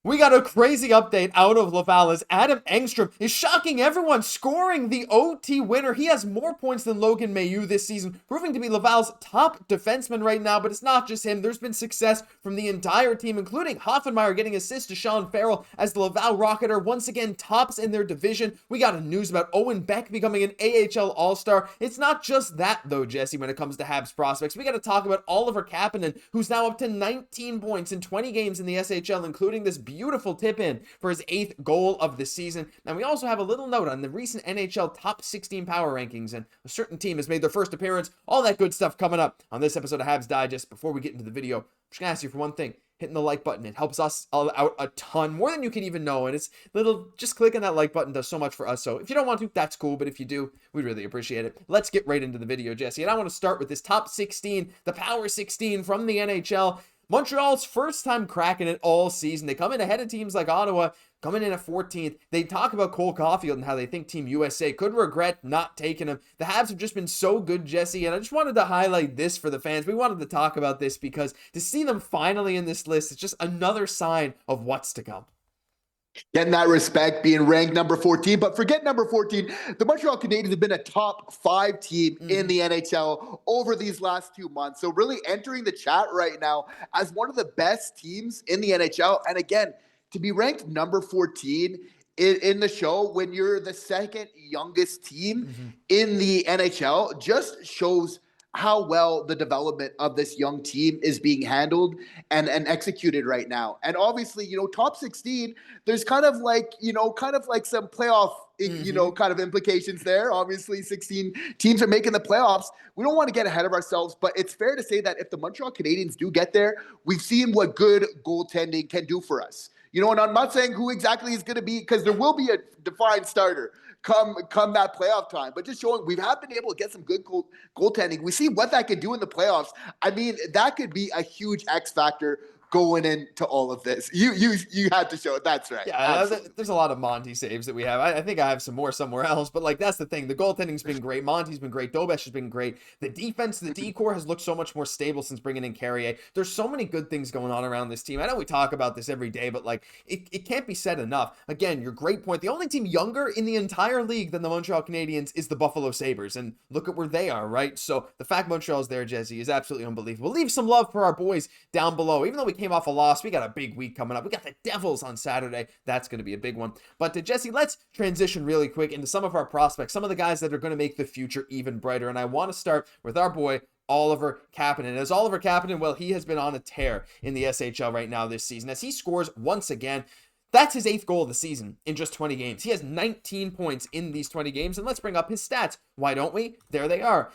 We got a crazy update out of Laval as Adam Engstrom is shocking everyone, scoring the OT winner. He has more points than Logan Mailloux this season, proving to be Laval's top defenseman right now. But it's not just him. There's been success from the entire team, including Hoffenmeyer getting assists to Sean Farrell as the Laval Rocket are once again tops in their division. We got news about Owen Beck becoming an AHL All-Star. It's not just that, though, Jesse, when it comes to Habs prospects. We got to talk about Oliver Kapanen, who's now up to 19 points in 20 games in the SHL, including this beautiful tip in for his 8th goal of the season. And we also have a little note on the recent NHL top 16 power rankings, and a certain team has made their first appearance. All that good stuff coming up on this episode of Habs Digest. Before we get into the video, I'm just gonna ask you for one thing. Hitting the like button, it helps us all out a ton, more than you can even know, and it's little, just clicking that like button does so much for us. So if you don't want to, that's cool, but if you do, we'd really appreciate it. Let's get right into the video, Jesse, and I want to start with this top 16, the power 16 from the NHL. Montreal's first time cracking it all season. They come in ahead of teams like Ottawa, coming in at 14th. They talk about Cole Caufield and how they think Team USA could regret not taking him. The Habs have just been so good, Jesse, and I just wanted to highlight this for the fans. We wanted to talk about this because to see them finally in this list is just another sign of what's to come. Getting that respect, being ranked number 14, but forget number 14. The Montreal Canadiens have been a top 5 team in the NHL over these last 2 months. So really entering the chat right now as one of the best teams in the NHL. And again, to be ranked number 14 in the show when you're the second youngest team in the NHL just shows how well the development of this young team is being handled and executed right now. And obviously, top 16, there's kind of like some playoff, kind of implications there. Obviously, 16 teams are making the playoffs. We don't want to get ahead of ourselves, but it's fair to say that if the Montreal Canadiens do get there, we've seen what good goaltending can do for us. And I'm not saying who exactly is going to be, because there will be a defined starter come that playoff time, but just showing we have been able to get some good goaltending. We see what that could do in the playoffs. I mean, that could be a huge X factor going into all of this. You had to show it. That's right. Yeah, there's a lot of Monty saves that we have. I think I have some more somewhere else, but that's the thing. The goaltending's been great. Monty's been great. Dobesh has been great. The defense, the D-core has looked so much more stable since bringing in Carrier. There's so many good things going on around this team. I know we talk about this every day, but it can't be said enough. Again, your great point. The only team younger in the entire league than the Montreal Canadiens is the Buffalo Sabres, and look at where they are, right? So the fact Montreal's there, Jesse, is absolutely unbelievable. Leave some love for our boys down below. Even though we came off a loss, we got a big week coming up. We got the Devils on Saturday. That's going to be a big one. But Jesse, let's transition really quick into some of our prospects, some of the guys that are going to make the future even brighter. And I want to start with our boy, Oliver Kapanen. As Oliver Kapanen, well, he has been on a tear in the SHL right now this season as he scores once again. That's his 8th goal of the season in just 20 games. He has 19 points in these 20 games. And let's bring up his stats. Why don't we? There they are.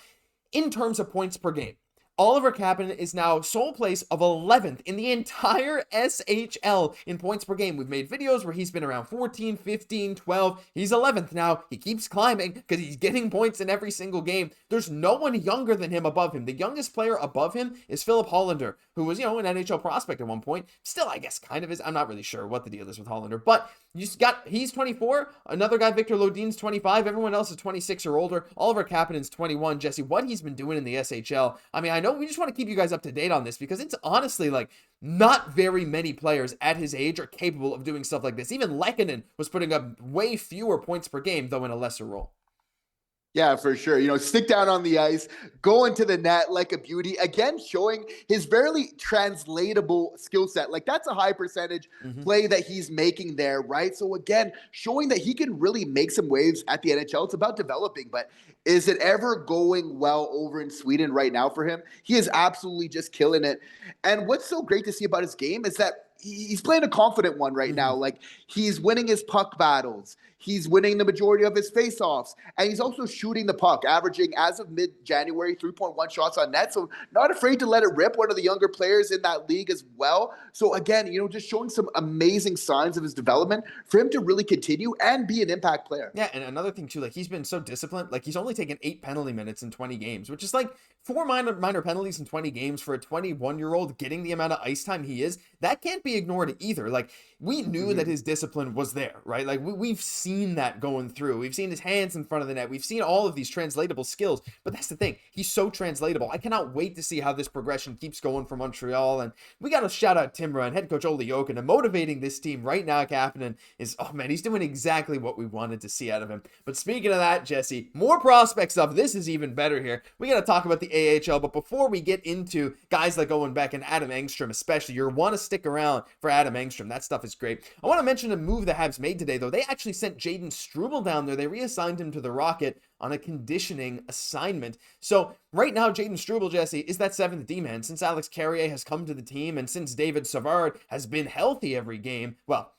In terms of points per game, Oliver Kapanen is now sole place of 11th in the entire SHL in points per game. We've made videos where he's been around 14, 15, 12. He's 11th now. He keeps climbing because he's getting points in every single game. There's no one younger than him above him. The youngest player above him is Filip Hollander, who was, an NHL prospect at one point. Still, I guess, kind of is. I'm not really sure what the deal is with Hollander, but he's 24. Another guy, Victor Lodin's 25. Everyone else is 26 or older. Oliver Kapanen's 21. Jesse, what he's been doing in the SHL. I mean, I know we just want to keep you guys up to date on this because it's honestly not very many players at his age are capable of doing stuff like this. Even Lehkonen was putting up way fewer points per game, though in a lesser role. Yeah, for sure. Stick down on the ice, go into the net like a beauty. Again, showing his very translatable skill set. That's a high percentage play that he's making there, right? So again, showing that he can really make some waves at the NHL. It's about developing, but is it ever going well over in Sweden right now for him? He is absolutely just killing it. And what's so great to see about his game is that he's playing a confident one right now. He's winning his puck battles. He's winning the majority of his faceoffs. And he's also shooting the puck, averaging, as of mid-January, 3.1 shots on net. So not afraid to let it rip, one of the younger players in that league as well. So again, just showing some amazing signs of his development for him to really continue and be an impact player. Yeah, and another thing too, he's been so disciplined. He's only taken 8 penalty minutes in 20 games, which is 4 minor penalties in 20 games for a 21-year-old getting the amount of ice time he is. that can't be ignored either. Like, we knew that his discipline was there, right? Like, we've seen that going through. We've seen his hands in front of the net. We've seen all of these translatable skills. But that's the thing. He's so translatable. I cannot wait to see how this progression keeps going for Montreal. And we got to shout out Timra and head coach Ole Jokin and motivating this team right now. Kapanen is, oh man, he's doing exactly what we wanted to see out of him. But speaking of that, Jesse, more prospect stuff. This is even better here. We got to talk about the AHL. But before we get into guys like Owen Beck and Adam Engstrom, especially, you'll want to stick around for Adam Engstrom. That stuff is great. I want to mention a move the Habs made today, though. They actually sent Jayden Struble down there. They reassigned him to the Rocket on a conditioning assignment. So right now, Jayden Struble, Jesse, is that 7th D-man. Since Alex Carrier has come to the team and since David Savard has been healthy every game, well,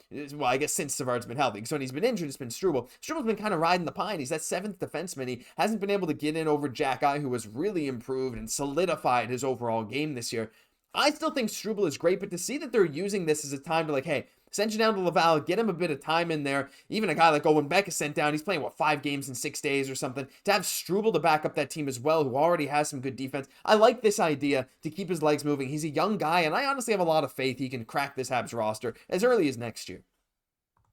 I guess since Savard's been healthy, because when he's been injured, it's been Struble. Struble's been kind of riding the pine. He's that 7th defenseman. He hasn't been able to get in over Xhekaj, who has really improved and solidified his overall game this year. I still think Struble is great, but to see that they're using this as a time to, like, hey, send you down to Laval, get him a bit of time in there. Even a guy like Owen Beck is sent down. He's playing, 5 games in 6 days or something. To have Struble to back up that team as well, who already has some good defense. I like this idea to keep his legs moving. He's a young guy, and I honestly have a lot of faith he can crack this Habs roster as early as next year.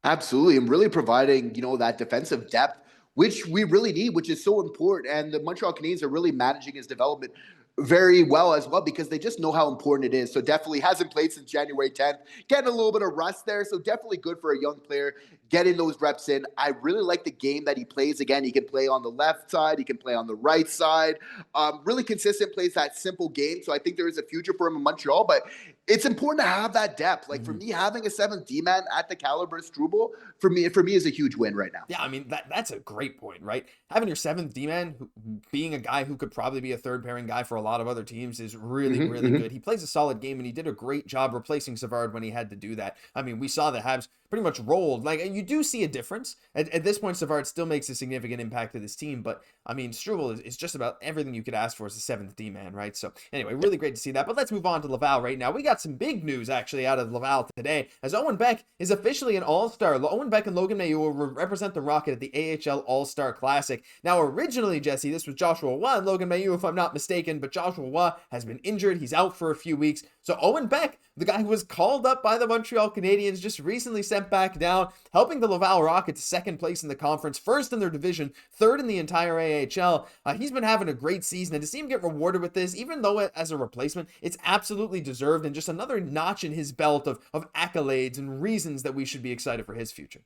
Absolutely. And really providing, that defensive depth, which we really need, which is so important. And the Montreal Canadiens are really managing his development very well as well, because they just know how important it is. So definitely hasn't played since January 10th, getting a little bit of rust there. So definitely good for a young player getting those reps in. I really like the game that he plays. Again, he can play on the left side. He can play on the right side. Really consistent, plays that simple game. So I think there is a future for him in Montreal, but it's important to have that depth. Like for me, having a 7th D-man at the caliber of Struble, for me is a huge win right now. Yeah, I mean, that's a great point, right? Having your 7th D-man, being a guy who could probably be a third pairing guy for a lot of other teams, is really good. He plays a solid game, and he did a great job replacing Savard when he had to do that. I mean, we saw the Habs pretty much rolled. Like, you do see a difference. At this point, Savard still makes a significant impact to this team, but I mean, Struble is just about everything you could ask for as a 7th D-man, right? So anyway, really great to see that. But let's move on to Laval right now. We got some big news actually out of Laval today, as Owen Beck is officially an All-Star. Owen Beck and Logan Mailloux will represent the Rocket at the AHL All-Star Classic. Now, originally, Jesse, this was Joshua Waugh and Logan Mailloux, if I'm not mistaken, but Joshua Waugh has been injured. He's out for a few weeks. So Owen Beck, the guy who was called up by the Montreal Canadiens, just recently sent back down, helping the Laval Rocket to 2nd place in the conference, 1st in their division, 3rd in the entire AHL. He's been having a great season, and to see him get rewarded with this, even though as a replacement, it's absolutely deserved, and just another notch in his belt of accolades and reasons that we should be excited for his future.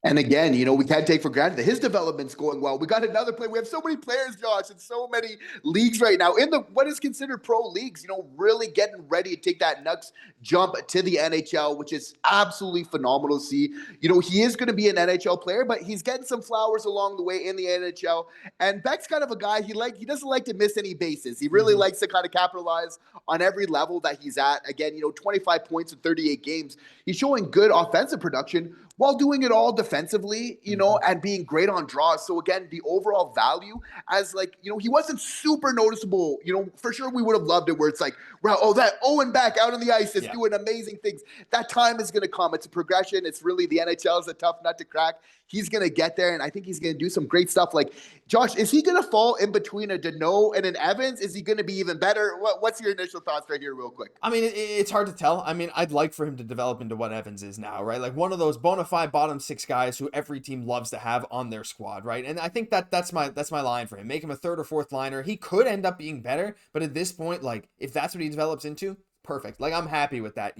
And again, we can't take for granted that his development's going well. We got another player. We have so many players, Josh, in so many leagues right now in the what is considered pro leagues, really getting ready to take that next jump to the NHL, which is absolutely phenomenal to see. He is going to be an NHL player, but he's getting some flowers along the way in the NHL. And Beck's kind of a guy, he doesn't like to miss any bases. He really likes to kind of capitalize on every level that he's at. Again, 25 points in 38 games. He's showing good offensive production while doing it all defensively, and being great on draws. So again, the overall value as he wasn't super noticeable. For sure we would have loved it where it's like, wow, that Owen Beck out on the ice is doing amazing things. That time is going to come. It's a progression. It's really, the NHL is a tough nut to crack. He's going to get there, and I think he's going to do some great stuff. Like, Josh, is he going to fall in between a Deneau and an Evans? Is he going to be even better? What's your initial thoughts right here real quick? I mean, it's hard to tell. I mean, I'd like for him to develop into what Evans is now, right? Like one of those bona fide bottom 6 guys who every team loves to have on their squad, right? And I think that's my line for him. Make him a 3rd or 4th liner. He could end up being better, but at this point, like, if that's what he develops into, perfect. Like, I'm happy with that,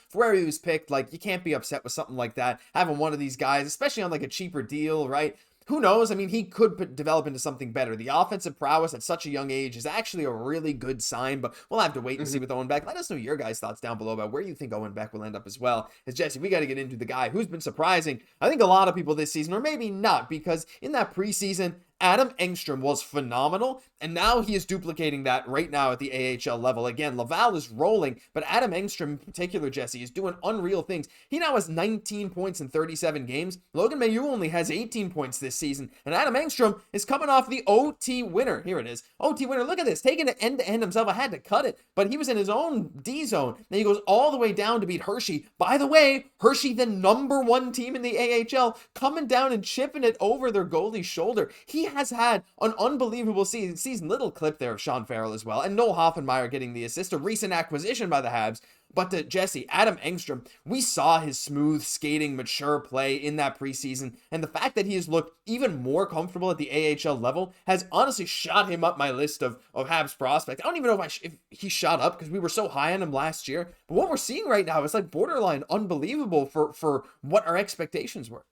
for where he was picked. Like, you can't be upset with something like that, having one of these guys, especially on like a cheaper deal, right? Who knows? I mean, he could develop into something better. The offensive prowess at such a young age is actually a really good sign, but we'll have to wait and see with Owen Beck. Let us know your guys' thoughts down below about where you think Owen Beck will end up as well. As Jesse, we got to get into the guy who's been surprising, I think, a lot of people this season, or maybe not, because in that preseason, Adam Engstrom was phenomenal, and now he is duplicating that right now at the AHL level. Again, Laval is rolling, but Adam Engstrom in particular, Jesse, is doing unreal things. He now has 19 points in 37 games. Logan Mailloux only has 18 points this season, and Adam Engstrom is coming off the OT winner. Here it is. OT winner. Look at this. Taking it end-to-end himself. I had to cut it, but he was in his own D zone. Then he goes all the way down to beat Hershey. By the way, Hershey, the number 1 team in the AHL, coming down and chipping it over their goalie's shoulder. He has had an unbelievable season. Little clip there of Sean Farrell as well, and Noel Hoffenmeyer getting the assist, a recent acquisition by the Habs. But to Jesse, Adam Engstrom, we saw his smooth skating, mature play in that preseason, and the fact that he has looked even more comfortable at the AHL level has honestly shot him up my list of Habs prospects. I don't even know if he shot up because we were so high on him last year, but what we're seeing right now is like borderline unbelievable for what our expectations were.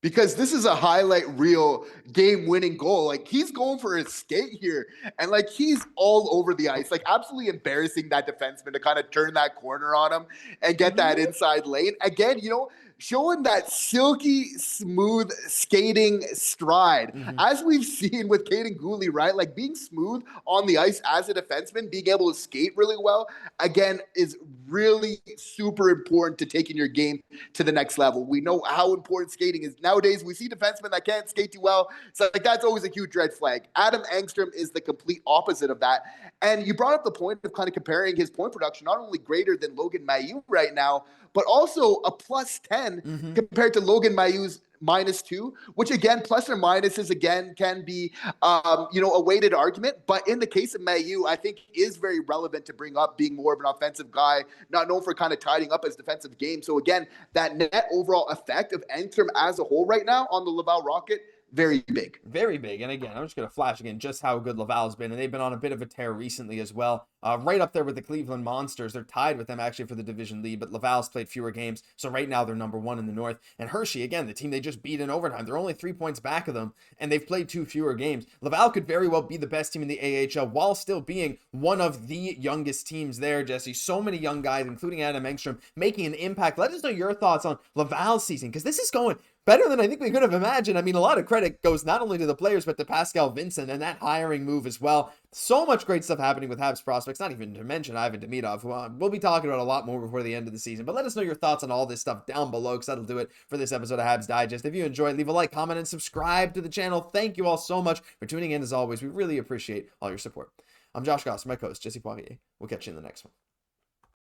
Because this is a highlight reel game-winning goal. Like, he's going for his skate here, and like he's all over the ice, like absolutely embarrassing that defenseman to kind of turn that corner on him and get that inside lane. Again, showing that silky smooth skating stride, as we've seen with Cayden Guhle, right? Like, being smooth on the ice as a defenseman, being able to skate really well, again, is really super important to taking your game to the next level. We know how important skating is nowadays. We see defensemen that can't skate too well, so like that's always a huge red flag. Adam Engstrom is the complete opposite of that. And you brought up the point of kind of comparing his point production, not only greater than Logan Mailloux right now, but also a plus 10 compared to Logan Mailloux's -2, which again, plus or minuses again can be, a weighted argument. But in the case of Mailloux, I think is very relevant to bring up, being more of an offensive guy, not known for kind of tidying up his defensive game. So again, that net overall effect of Angstrom as a whole right now on the Laval Rocket, very big. Very big. And again, I'm just going to flash again just how good Laval's been. And they've been on a bit of a tear recently as well. Right up there with the Cleveland Monsters. They're tied with them actually for the division lead, but Laval's played fewer games. So right now they're number 1 in the North. And Hershey, again, the team they just beat in overtime, they're only 3 points back of them, and they've played 2 fewer games. Laval could very well be the best team in the AHL while still being one of the youngest teams there, Jesse. So many young guys, including Adam Engstrom, making an impact. Let us know your thoughts on Laval's season, because this is going better than I think we could have imagined. I mean, a lot of credit goes not only to the players, but to Pascal Vincent and that hiring move as well. So much great stuff happening with Habs prospects, not even to mention Ivan Demidov, who we'll be talking about a lot more before the end of the season. But let us know your thoughts on all this stuff down below, because that'll do it for this episode of Habs Digest. If you enjoyed, leave a like, comment, and subscribe to the channel. Thank you all so much for tuning in. As always, we really appreciate all your support. I'm Josh Gosse, my co-host, Jesse Poirier. We'll catch you in the next one.